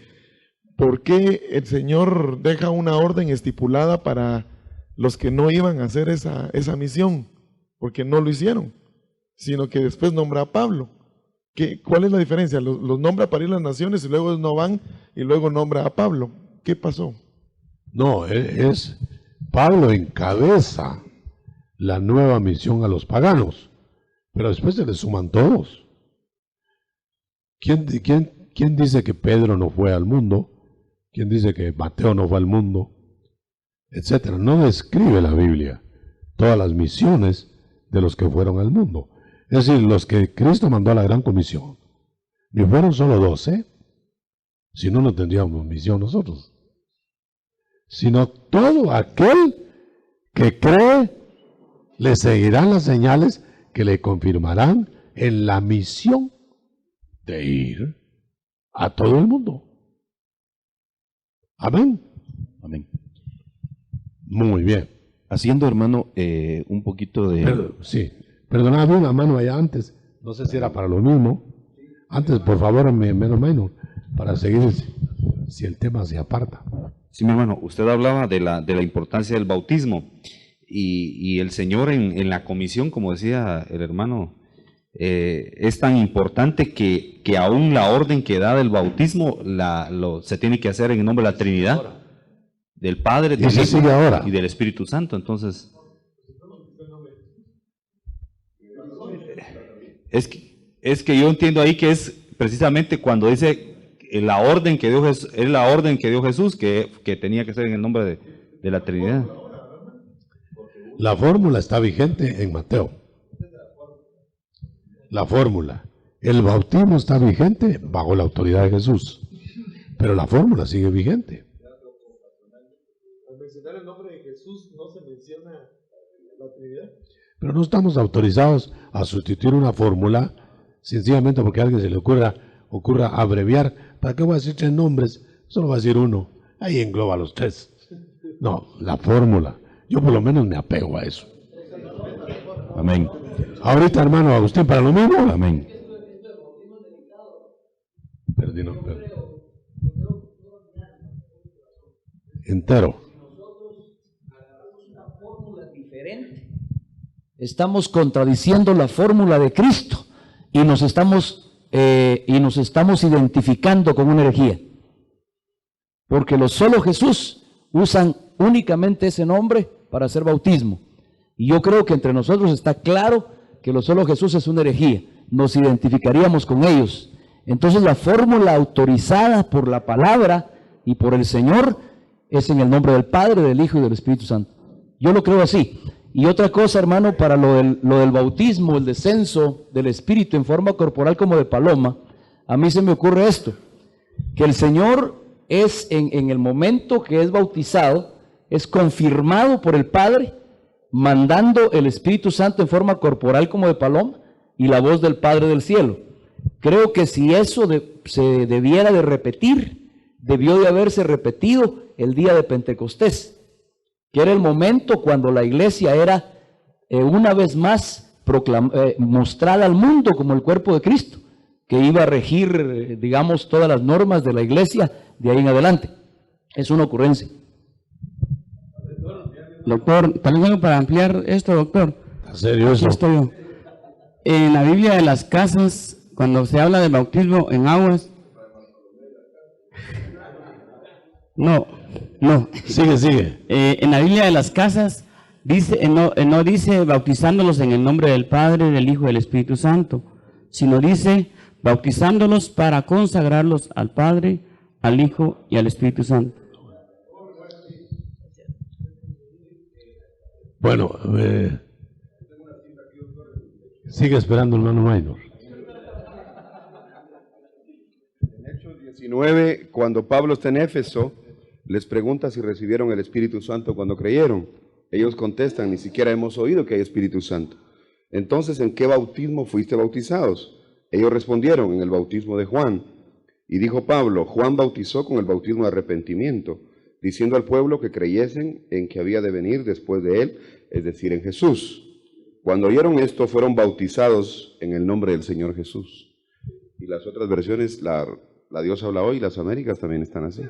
¿Por qué el Señor deja una orden estipulada para los que no iban a hacer esa misión? Porque no lo hicieron, sino que después nombra a Pablo. ¿Cuál es la diferencia? Los nombra para ir a las naciones y luego no van y luego nombra a Pablo. ¿Qué pasó? No, Pablo encabeza la nueva misión a los paganos, pero después se le suman todos. ¿Quién dice que Pedro no fue al mundo? ¿Quién dice que Mateo no fue al mundo? Etcétera. No describe la Biblia todas las misiones de los que fueron al mundo. Es decir, los que Cristo mandó a la gran comisión, ni fueron solo 12, si no, no tendríamos misión nosotros, sino todo aquel que cree, le seguirán las señales que le confirmarán en la misión de ir a todo el mundo. Amén. Amén. Muy bien. Haciendo, hermano, un poquito de... Sí. Perdona, había una mano allá antes, no sé si era para lo mismo. Antes, por favor, menos menos, para seguir si el tema se aparta. Sí, mi hermano, usted hablaba de la importancia del bautismo y el Señor en la comisión, como decía el hermano, es tan importante que aún la orden que da del bautismo se tiene que hacer en el nombre de la Trinidad, del Padre, del Hijo y del Espíritu Santo. Entonces... Es que yo entiendo ahí que es precisamente cuando dice la orden que dio Jesús, es la orden que dio Jesús, que tenía que ser en el nombre de la Trinidad. La fórmula está vigente en Mateo. La fórmula. El bautismo está vigente bajo la autoridad de Jesús. Pero la fórmula sigue vigente. Al mencionar el nombre de Jesús, ¿no se menciona la Trinidad? Pero no estamos autorizados a sustituir una fórmula sencillamente porque a alguien se le ocurra abreviar. ¿Para qué voy a decir 3 nombres? Solo va a decir uno. Ahí engloba a los 3. No, la fórmula. Yo por lo menos me apego a eso. Amén. Ahorita, hermano Agustín, para lo mismo. Amén. Perdino. Entero. Estamos contradiciendo la fórmula de Cristo y nos estamos identificando con una herejía. Porque los solo Jesús usan únicamente ese nombre para hacer bautismo. Y yo creo que entre nosotros está claro que los solo Jesús es una herejía. Nos identificaríamos con ellos. Entonces la fórmula autorizada por la palabra y por el Señor es en el nombre del Padre, del Hijo y del Espíritu Santo. Yo lo creo así. Y otra cosa, hermano, para lo del bautismo, el descenso del Espíritu en forma corporal como de paloma, a mí se me ocurre esto, que el Señor es en el momento que es bautizado, es confirmado por el Padre, mandando el Espíritu Santo en forma corporal como de paloma y la voz del Padre del cielo. Creo que si eso se debiera de repetir, debió de haberse repetido el día de Pentecostés, que era el momento cuando la iglesia era una vez más mostrada al mundo como el cuerpo de Cristo, que iba a regir, digamos, todas las normas de la iglesia de ahí en adelante. Es una ocurrencia. Doctor, tal vez para ampliar esto, doctor. ¿En serio eso? Aquí estoy yo. En la Biblia de las casas, cuando se habla del bautismo en aguas, no. Sigue. En la Biblia de las casas dice, no dice bautizándolos en el nombre del Padre, del Hijo y del Espíritu Santo, sino dice bautizándolos para consagrarlos al Padre, al Hijo y al Espíritu Santo. Bueno, sigue esperando, hermano Maynor. En Hechos 19, cuando Pablo está en Éfeso, les pregunta si recibieron el Espíritu Santo cuando creyeron. Ellos contestan, ni siquiera hemos oído que hay Espíritu Santo. Entonces, ¿en qué bautismo fuiste bautizados? Ellos respondieron, en el bautismo de Juan. Y dijo Pablo, Juan bautizó con el bautismo de arrepentimiento, diciendo al pueblo que creyesen en que había de venir después de él, es decir, en Jesús. Cuando oyeron esto, fueron bautizados en el nombre del Señor Jesús. Y las otras versiones, la Dios habla hoy, las Américas también están así.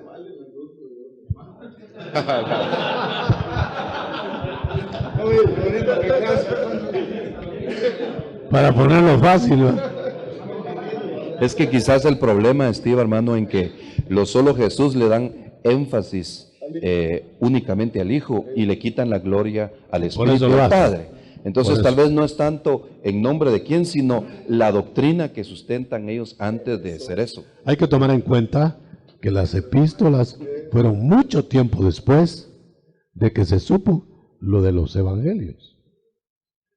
Para ponerlo fácil, ¿no? Es que quizás el problema, Steve, hermano, en que los solo Jesús le dan énfasis únicamente al Hijo y le quitan la gloria al Espíritu del Padre. Entonces tal vez no es tanto en nombre de quién, sino la doctrina que sustentan ellos antes de hacer eso. Hay que tomar en cuenta que las epístolas fueron mucho tiempo después de que se supo lo de los evangelios.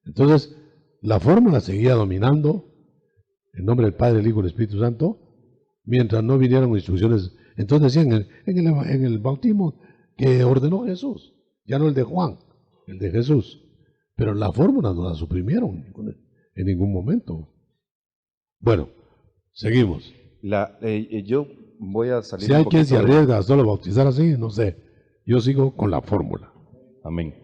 Entonces, la fórmula seguía dominando en nombre del Padre, el Hijo y el Espíritu Santo, mientras no vinieron instrucciones. Entonces decían en el bautismo que ordenó Jesús, ya no el de Juan, el de Jesús. Pero la fórmula no la suprimieron en ningún momento. Bueno, seguimos. Yo voy a salir Si un hay quien se poquito arriesga a solo bautizar así, no sé. Yo sigo con la fórmula. Amén.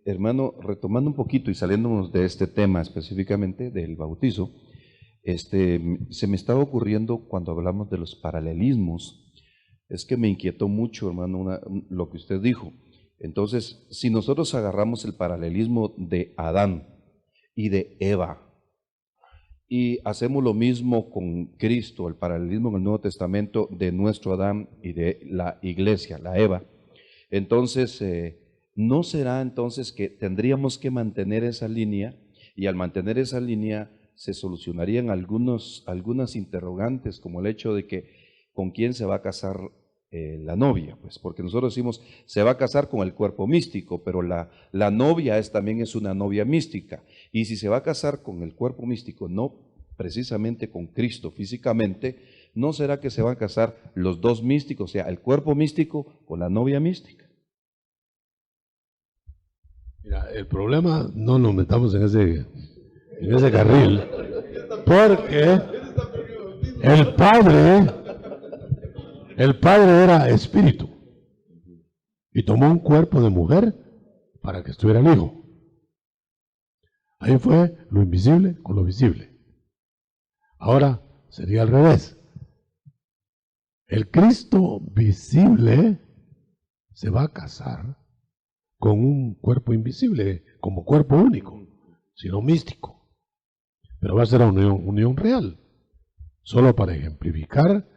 Hermano, retomando un poquito y saliéndonos de este tema específicamente del bautizo, se me estaba ocurriendo cuando hablamos de los paralelismos, es que me inquietó mucho, hermano, lo que usted dijo. Entonces, si nosotros agarramos el paralelismo de Adán y de Eva y hacemos lo mismo con Cristo, el paralelismo en el Nuevo Testamento de nuestro Adán y de la iglesia, la Eva, entonces, ¿no será entonces que tendríamos que mantener esa línea? Y al mantener esa línea se solucionarían algunas interrogantes, como el hecho de que con quién se va a casar la novia, pues, porque nosotros decimos se va a casar con el cuerpo místico, pero la novia también es una novia mística, y si se va a casar con el cuerpo místico, no precisamente con Cristo físicamente, ¿no será que se van a casar los dos místicos, o sea, el cuerpo místico con la novia mística? Mira, el problema, no nos metamos en ese carril, porque el Padre era espíritu y tomó un cuerpo de mujer para que estuviera el Hijo. Ahí fue lo invisible con lo visible. Ahora sería al revés. El Cristo visible se va a casar con un cuerpo invisible, como cuerpo único, sino místico. Pero va a ser una unión real, solo para ejemplificar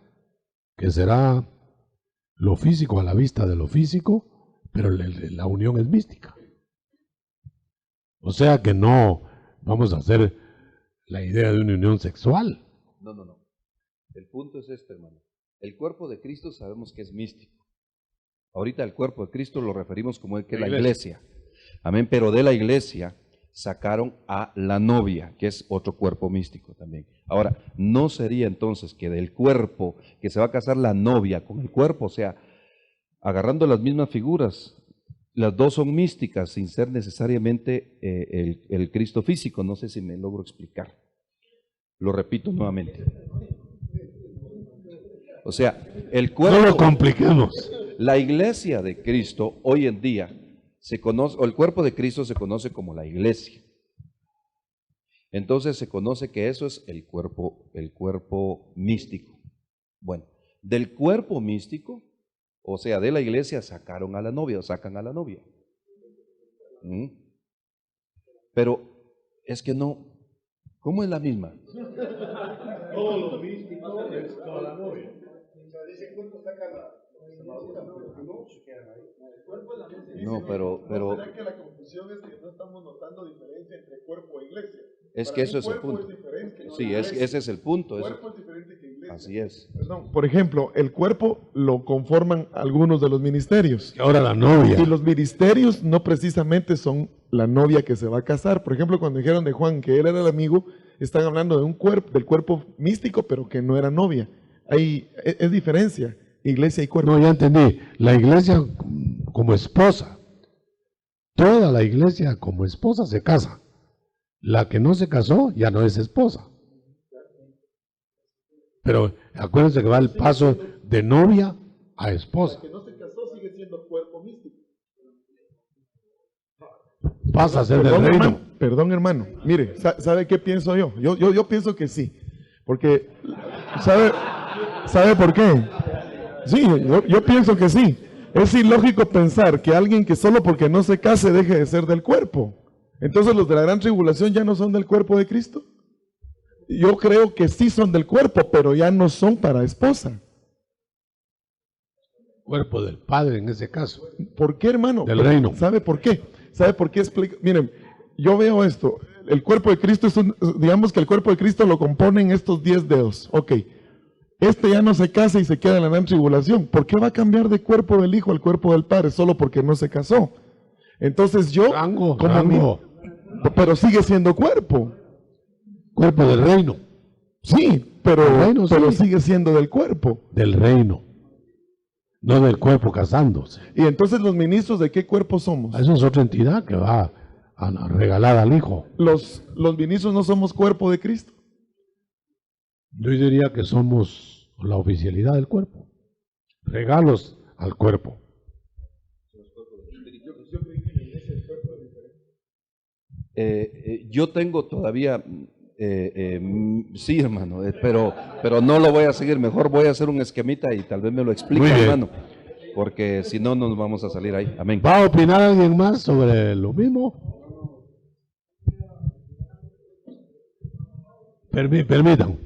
que será lo físico a la vista de lo físico, pero la unión es mística. O sea que no vamos a hacer la idea de una unión sexual. No. El punto es este, hermano. El cuerpo de Cristo sabemos que es místico. Ahorita el cuerpo de Cristo lo referimos como el que es la iglesia. Amén, pero de la iglesia sacaron a la novia, que es otro cuerpo místico también. Ahora, ¿no sería entonces que del cuerpo que se va a casar la novia con el cuerpo, o sea, agarrando las mismas figuras, las dos son místicas sin ser necesariamente el Cristo físico? No sé si me logro explicar. Lo repito nuevamente. O sea, el cuerpo... No lo compliquemos. La iglesia de Cristo hoy en día se conoce, o el cuerpo de Cristo se conoce como la iglesia. Entonces se conoce que eso es el cuerpo místico. Bueno, del cuerpo místico, o sea, de la iglesia sacaron a la novia, o sacan a la novia. Pero es que no, ¿cómo es la misma? Todo lo místico es toda la novia. No, pero ¿Será que la confusión es que no estamos notando diferencia entre cuerpo e iglesia? es Para que mí eso es el cuerpo punto. es diferente, ¿no? Sí, La iglesia. ese es el punto. Cuerpo es diferente que iglesia. Así es. Perdón, por ejemplo, el cuerpo lo conforman algunos de los ministerios. Y ahora la novia. Y los ministerios no precisamente son la novia que se va a casar. Por ejemplo, cuando dijeron de Juan que él era el amigo, están hablando de un cuerpo, del cuerpo místico, pero que no era novia. Es diferencia, iglesia y cuerpo. No, ya entendí. La iglesia como esposa. Toda la iglesia como esposa se casa. La que no se casó ya no es esposa. Pero acuérdense que va el paso de novia a esposa. La que no se casó sigue siendo cuerpo místico. Pasa a ser del reino. Perdón, hermano. Mire, ¿sabe qué pienso yo? Yo pienso que sí. Porque, ¿sabe por qué? Sí, yo pienso que sí. Es ilógico pensar que alguien que solo porque no se case deje de ser del cuerpo. Entonces los de la gran tribulación ya no son del cuerpo de Cristo. Yo creo que sí son del cuerpo, pero ya no son para esposa. Cuerpo del Padre en ese caso. ¿Por qué, hermano? Del reino. ¿Sabe por qué? ¿Sabe por qué? Miren, yo veo esto. El cuerpo de Cristo digamos que el cuerpo de Cristo lo componen estos 10 dedos. Ok. Este ya no se casa y se queda en la gran tribulación. ¿Por qué va a cambiar de cuerpo del Hijo al cuerpo del Padre? Solo porque no se casó. Entonces yo, Rango. pero sigue siendo cuerpo. Cuerpo del reino. Sí, pero Bueno, sí. sigue siendo del cuerpo. Del reino. No del cuerpo casándose. Y entonces los ministros, ¿de qué cuerpo somos? Eso es otra entidad que va a regalar al Hijo. Los ministros no somos cuerpo de Cristo. Yo diría que somos la oficialidad del cuerpo. Regalos al cuerpo. Yo tengo todavía, sí, hermano, pero no lo voy a seguir. Mejor voy a hacer un esquemita y tal vez me lo explique, Muy bien. hermano, porque si no nos vamos a salir ahí. Amén. ¿Va a opinar alguien más sobre lo mismo? Permitan.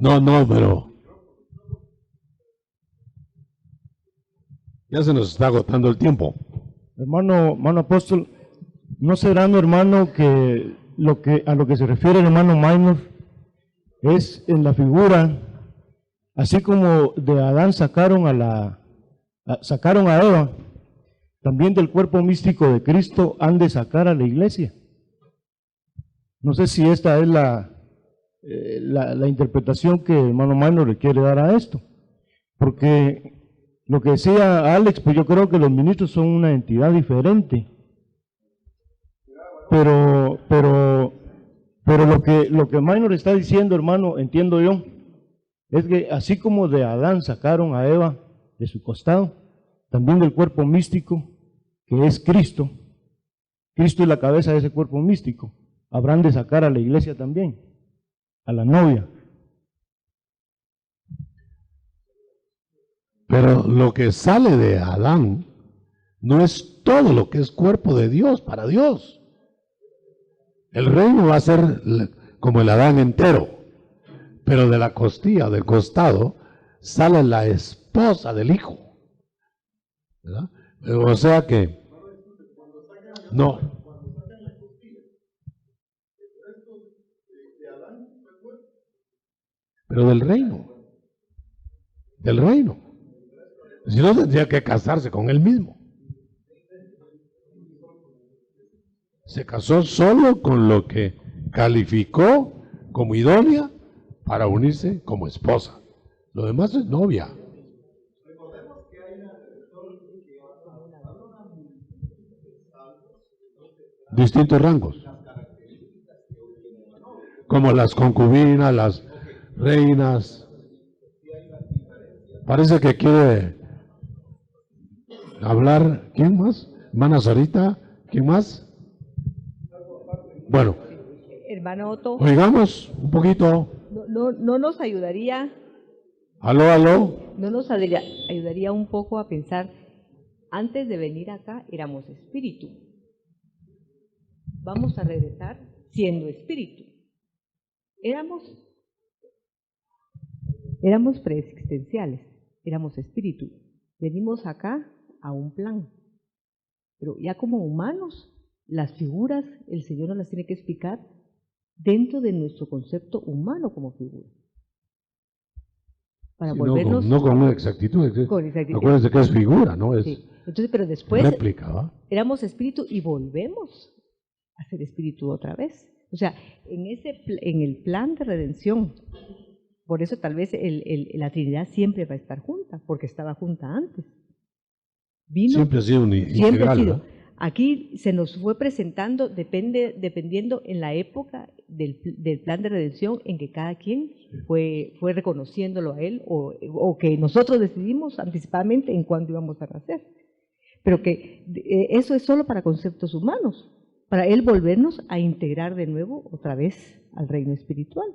No, pero ya se nos está agotando el tiempo. Hermano apóstol, ¿No será, mi hermano, que a lo que se refiere el hermano Minor es en la figura, así como de Adán sacaron a Eva, también del cuerpo místico de Cristo han de sacar a la iglesia? No sé si esta es la interpretación que el hermano Minor le quiere dar a esto, porque lo que decía Alex, pues yo creo que los ministros son una entidad diferente, pero lo que Minor está diciendo, hermano, entiendo yo, es que así como de Adán sacaron a Eva de su costado, también del cuerpo místico, que es Cristo, Cristo es la cabeza de ese cuerpo místico, habrán de sacar a la iglesia también, a la novia. Pero lo que sale de Adán no es todo lo que es cuerpo de Dios para Dios. El reino va a ser como el Adán entero, pero de la costilla, del costado, sale la esposa del hijo, ¿verdad? O sea que, no. Pero del reino. Si no, tendría que casarse con él mismo. Se casó solo con lo que calificó como idónea para unirse como esposa. Lo demás es novia. Distintos rangos. Como las concubinas, las reinas. Parece que quiere hablar. ¿Quién más? Hermana Sarita. ¿Quién más? Bueno, hermano Otto, oigamos un poquito. no nos ayudaría, Aló. no nos ayudaría un poco a pensar, antes de venir acá éramos espíritu, vamos a regresar siendo espíritu, éramos preexistenciales, éramos espíritu, venimos acá a un plan, pero ya como humanos, las figuras, el Señor nos las tiene que explicar dentro de nuestro concepto humano como figura. Para volvernos... No con exactitud. Acuérdense que es figura, ¿no? Es sí. Entonces, pero después réplica, ¿va? Éramos espíritu y volvemos a ser espíritu otra vez. O sea, en el plan de redención, por eso tal vez la Trinidad siempre va a estar junta, porque estaba junta antes. Siempre ha sido siempre ha sido. ¿no? Aquí se nos fue presentando, dependiendo en la época del plan de redención en que cada quien fue reconociéndolo a él o que nosotros decidimos anticipadamente en cuándo íbamos a nacer. Pero que eso es solo para conceptos humanos, para él volvernos a integrar de nuevo otra vez al reino espiritual.